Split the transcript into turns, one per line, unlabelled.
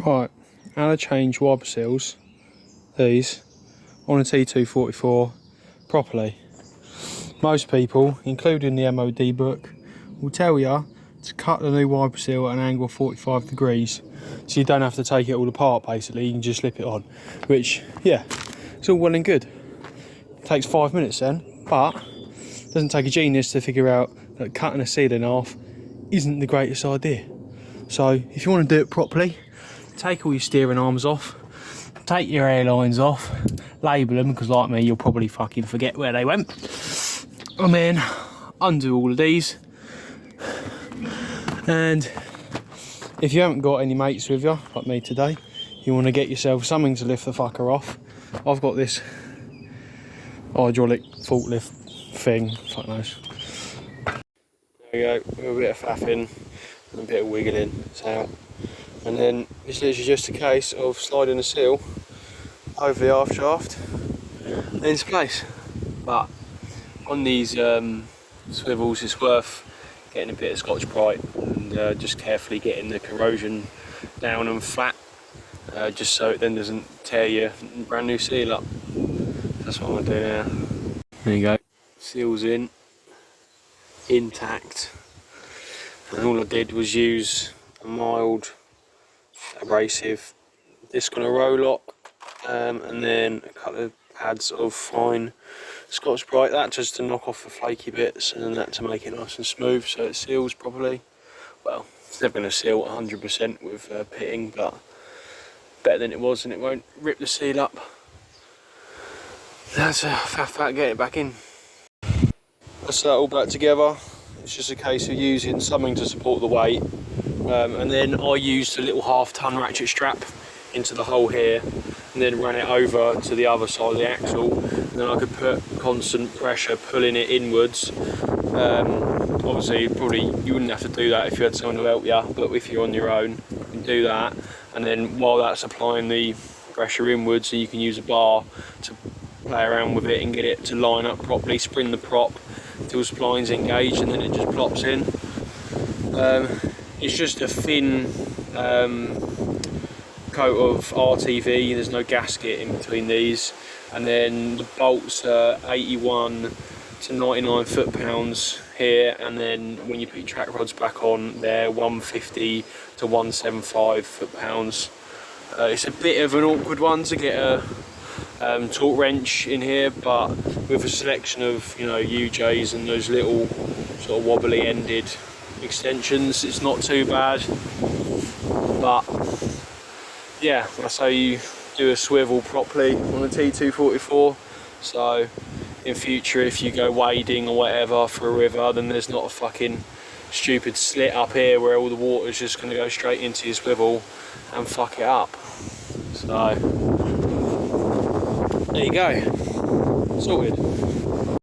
Right, how to change wiper seals, these, on a T244 properly. Most people, including the MOD book, will tell you to cut the new wiper seal at an angle of 45 degrees. So you don't have to take it all apart basically, you can just slip it on. Which, yeah, it's all well and good. It takes 5 minutes then, but it doesn't take a genius to figure out that cutting a seal in half isn't the greatest idea. So if you want to do it properly, take all your steering arms off, take your airlines off, label them, because like me you'll probably fucking forget where they went, and then undo all of these. And if you haven't got any mates with you like me today, you want to get yourself something to lift the fucker off. I've got this hydraulic forklift thing, fuck knows. There we go, a bit of faffing and a bit of wiggling, it's out. And then it's literally just a case of sliding the seal over the aft shaft and into place. But on these swivels it's worth getting a bit of Scotch-Brite and just carefully getting the corrosion down and flat, just so it then doesn't tear your brand new seal up. That's what I'm going to do now. There you go, seal's in, intact, and all I did was use a mild abrasive disc on a row lock, and then a couple of pads of fine Scotch-Brite, that just to knock off the flaky bits and that to make it nice and smooth so it seals properly. Well, it's never going to seal 100% with pitting, but better than it was, and it won't rip the seal up. That's a faff back, get it back in. That's that all back together. It's just a case of using something to support the weight, and then I used a little half-ton ratchet strap into the hole here, and then ran it over to the other side of the axle, and then I could put constant pressure pulling it inwards. Obviously probably you wouldn't have to do that if you had someone to help you, but if you're on your own you can do that, and then while that's applying the pressure inwards, so you can use a bar to play around with it and get it to line up properly, spring the prop till splines engaged, and then it just plops in. It's just a thin coat of RTV, there's no gasket in between these, and then the bolts are 81 to 99 foot-pounds here, and then when you put your track rods back on they're 150 to 175 foot-pounds. It's a bit of an awkward one to get a torque wrench in here, but with a selection of, you know, UJs and those little sort of wobbly ended extensions, it's not too bad. But yeah, that's how you do a swivel properly on a T244. So in future, if you go wading or whatever for a river, then there's not a fucking stupid slit up here where all the water's just going to go straight into your swivel and fuck it up. So there you go, sorted.